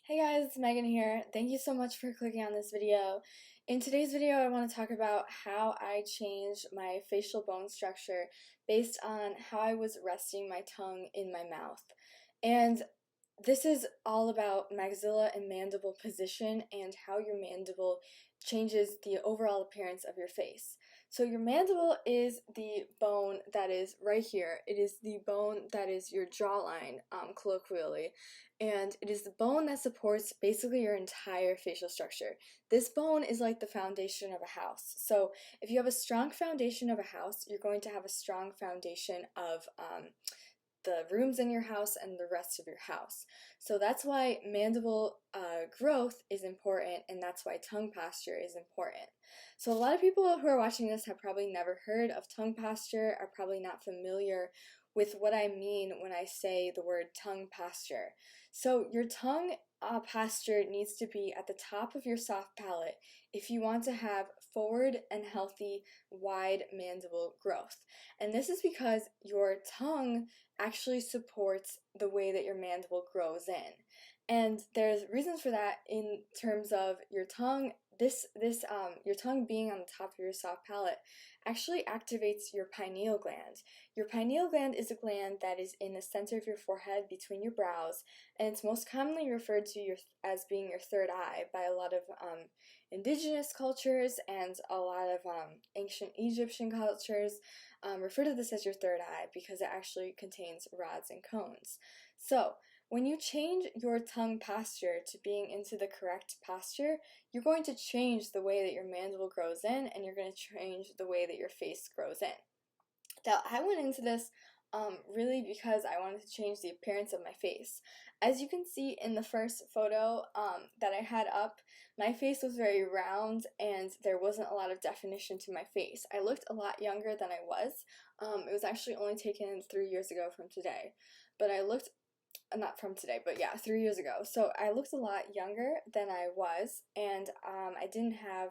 Hey guys, it's Megan here. Thank you so much for clicking on this video. In today's video, I want to talk about how I changed my facial bone structure based on how I was resting my tongue in my mouth. And this is all about maxilla and mandible position and how your mandible changes the overall appearance of your face. So your mandible is the bone that is right here. It is the bone that is your jawline, colloquially, and it is the bone that supports basically your entire facial structure. This bone is like the foundation of a house. So if you have a strong foundation of a house, you're going to have a strong foundation of the rooms in your house and the rest of your house. So that's why mandible growth is important, and that's why tongue posture is important. So a lot of people who are watching this have probably never heard of tongue posture, are probably not familiar with what I mean when I say the word tongue posture. So your tongue posture needs to be at the top of your soft palate if you want to have forward and healthy wide mandible growth. And this is because your tongue actually supports the way that your mandible grows in. And there's reasons for that in terms of your tongue. Your tongue being on the top of your soft palate actually activates your pineal gland. Your pineal gland is a gland that is in the center of your forehead between your brows, and it's most commonly referred to as being your third eye by a lot of indigenous cultures, and a lot of ancient Egyptian cultures refer to this as your third eye because it actually contains rods and cones. So when you change your tongue posture to being into the correct posture, you're going to change the way that your mandible grows in, and you're going to change the way that your face grows in. Now, I went into this really because I wanted to change the appearance of my face. As you can see in the first photo that I had up, my face was very round and there wasn't a lot of definition to my face. I looked a lot younger than I was. It was actually only taken 3 years ago from today, but I looked not from today, but yeah, 3 years ago. So I looked a lot younger than I was, and I didn't have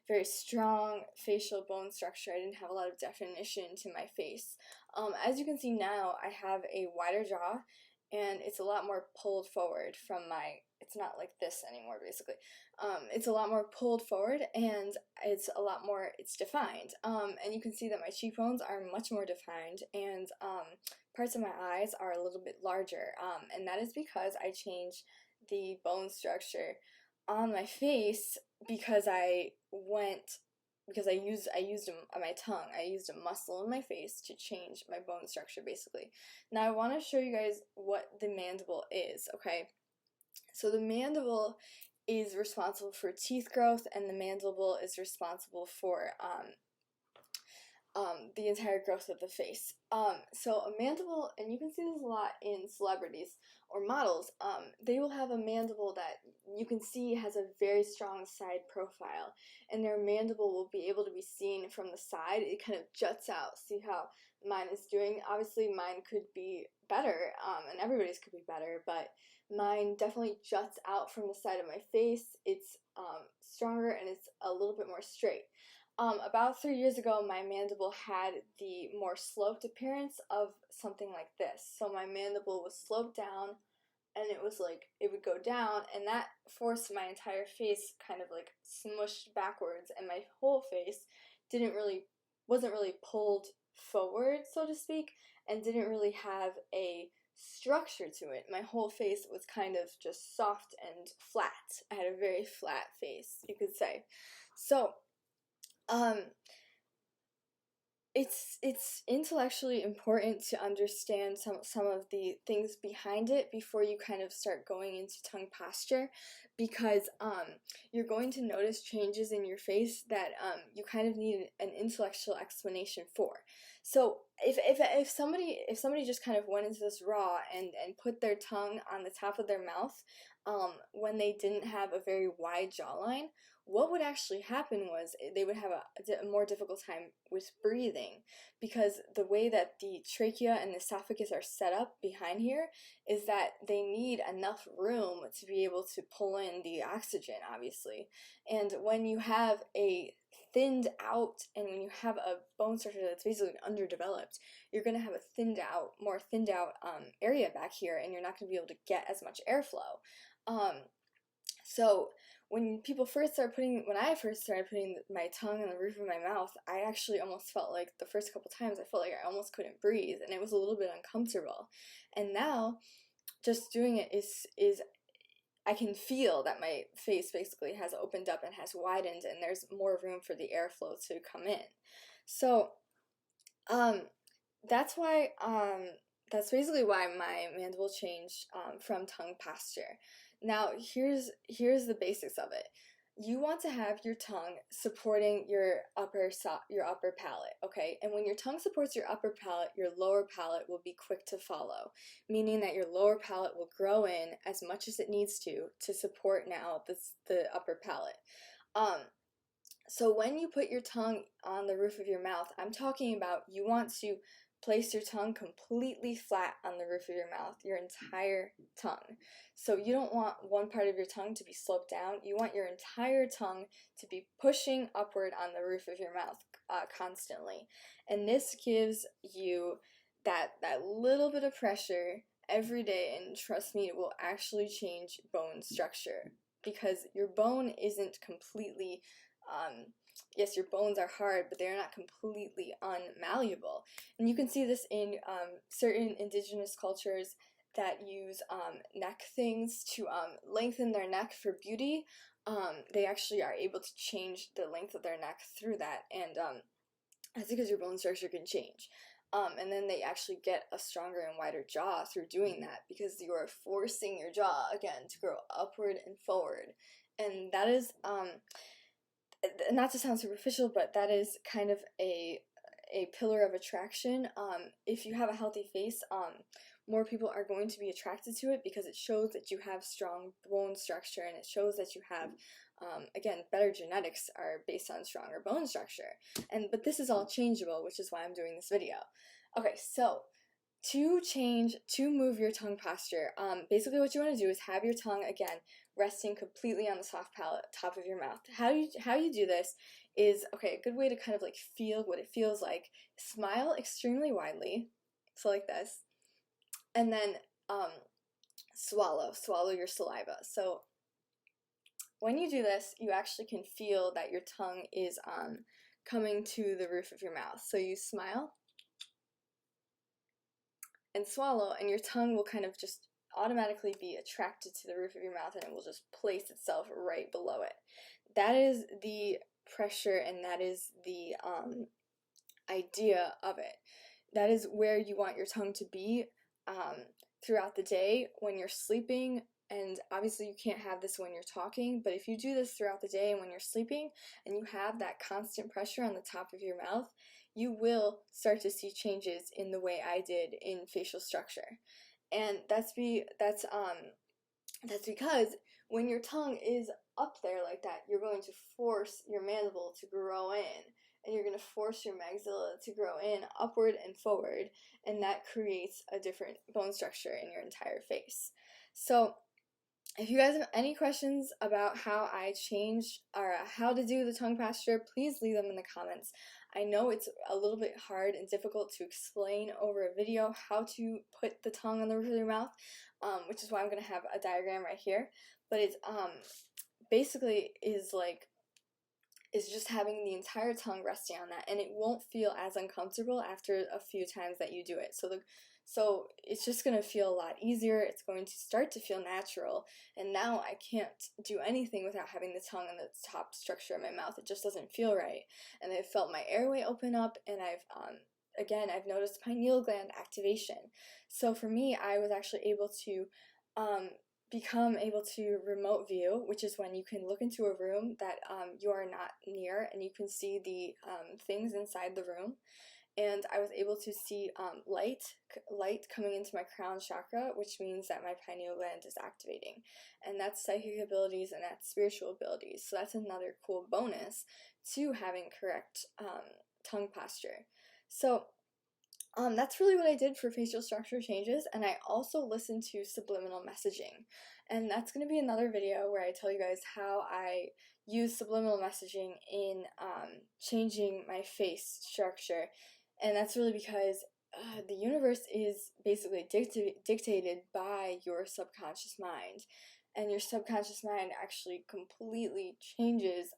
very strong facial bone structure. I didn't have a lot of definition to my face. As you can see now, I have a wider jaw, and it's a lot more pulled forward from it's not like this anymore, basically. It's a lot more pulled forward, and it's defined. And you can see that my cheekbones are much more defined, and parts of my eyes are a little bit larger, and that is because I changed the bone structure on my face because I used my tongue. I used a muscle in my face to change my bone structure, basically. Now I want to show you guys what the mandible is, okay? So the mandible is responsible for teeth growth, and the mandible is responsible for the entire growth of the face. So a mandible, and you can see this a lot in celebrities or models, they will have a mandible that you can see has a very strong side profile, and their mandible will be able to be seen from the side. It kind of juts out. See how mine is doing? Obviously mine could be better, and everybody's could be better, but mine definitely juts out from the side of my face. It's stronger, and it's a little bit more straight. About 3 years ago, my mandible had the more sloped appearance of something like this. So my mandible was sloped down, and it was like, it would go down, and that forced my entire face kind of like smushed backwards, and my whole face wasn't really pulled forward, so to speak, and didn't really have a structure to it. My whole face was kind of just soft and flat. I had a very flat face, you could say. So, it's intellectually important to understand some of the things behind it before you kind of start going into tongue posture, because you're going to notice changes in your face that you kind of need an intellectual explanation for. So if somebody just kind of went into this raw and put their tongue on the top of their mouth when they didn't have a very wide jawline, what would actually happen was they would have a more difficult time with breathing, because the way that the trachea and the esophagus are set up behind here is that they need enough room to be able to pull in the oxygen, obviously. And when you have a thinned out, and when you have a bone structure that's basically underdeveloped, you're going to have more thinned out area back here, and you're not going to be able to get as much airflow. So when I first started putting my tongue on the roof of my mouth, I actually almost felt like the first couple times I felt like I almost couldn't breathe, and it was a little bit uncomfortable. And now just doing it is I can feel that my face basically has opened up and has widened, and there's more room for the airflow to come in. So um, that's why that's basically why my mandible changed from tongue posture. Now here's the basics of it. You want to have your tongue supporting your upper palate, okay? And when your tongue supports your upper palate, your lower palate will be quick to follow, meaning that your lower palate will grow in as much as it needs to support now the upper palate. So when you put your tongue on the roof of your mouth, I'm talking about you want to place your tongue completely flat on the roof of your mouth, your entire tongue. So you don't want one part of your tongue to be sloped down. You want your entire tongue to be pushing upward on the roof of your mouth constantly. And this gives you that little bit of pressure every day, and trust me, it will actually change bone structure, because your bone isn't completely yes, your bones are hard, but they're not completely unmalleable. And you can see this in certain indigenous cultures that use neck things to lengthen their neck for beauty. They actually are able to change the length of their neck through that, and that's because your bone structure can change. And then they actually get a stronger and wider jaw through doing that, because you are forcing your jaw, again, to grow upward and forward. And that is not to sound superficial, but that is kind of a pillar of attraction. If you have a healthy face, more people are going to be attracted to it, because it shows that you have strong bone structure, and it shows that you have, again, better genetics are based on stronger bone structure. But this is all changeable, which is why I'm doing this video. Okay, so to move your tongue posture, basically what you want to do is have your tongue, again, resting completely on the soft palate, top of your mouth. How you do this is, okay, a good way to kind of like feel what it feels like. Smile extremely widely, so like this, and then swallow your saliva. So when you do this, you actually can feel that your tongue is coming to the roof of your mouth. So you smile and swallow, and your tongue will kind of just automatically be attracted to the roof of your mouth, and it will just place itself right below it. That is the pressure, and that is the idea of it. That is where you want your tongue to be throughout the day when you're sleeping. And obviously you can't have this when you're talking, but if you do this throughout the day and when you're sleeping, and you have that constant pressure on the top of your mouth, you will start to see changes in the way I did in facial structure. And that's because when your tongue is up there like that, you're going to force your mandible to grow in, and you're going to force your maxilla to grow in upward and forward, and that creates a different bone structure in your entire face. So if you guys have any questions about how I changed or how to do the tongue posture, please leave them in the comments. I know it's a little bit hard and difficult to explain over a video how to put the tongue on the roof of your mouth, which is why I'm going to have a diagram right here. But it's basically is just having the entire tongue resting on that, and it won't feel as uncomfortable after a few times that you do it. So it's just going to feel a lot easier. It's going to start to feel natural, and now I can't do anything without having the tongue on the top structure of my mouth. It just doesn't feel right. And I've felt my airway open up, and I've noticed pineal gland activation. So for me, I was actually able to become able to remote view, which is when you can look into a room that you are not near, and you can see the things inside the room. And I was able to see light coming into my crown chakra, which means that my pineal gland is activating. And that's psychic abilities, and that's spiritual abilities. So that's another cool bonus to having correct tongue posture. So that's really what I did for facial structure changes, and I also listened to subliminal messaging. And that's going to be another video where I tell you guys how I use subliminal messaging in changing my face structure. And that's really because the universe is basically dictated by your subconscious mind. and your subconscious mind actually completely changes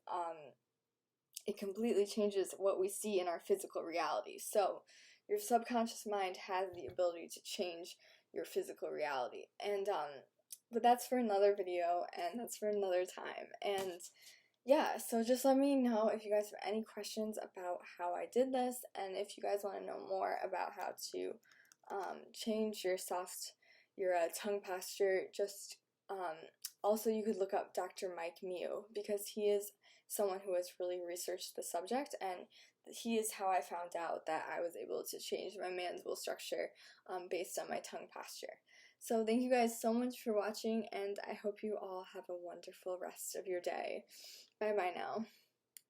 it completely changes what we see in our physical reality. So your subconscious mind has the ability to change your physical reality. And but that's for another video, and that's for another time. And yeah, so just let me know if you guys have any questions about how I did this, and if you guys want to know more about how to change your tongue posture. Just also, you could look up Dr. Mike Mew, because he is someone who has really researched the subject, and he is how I found out that I was able to change my mandible structure based on my tongue posture. So thank you guys so much for watching, and I hope you all have a wonderful rest of your day. Bye bye now.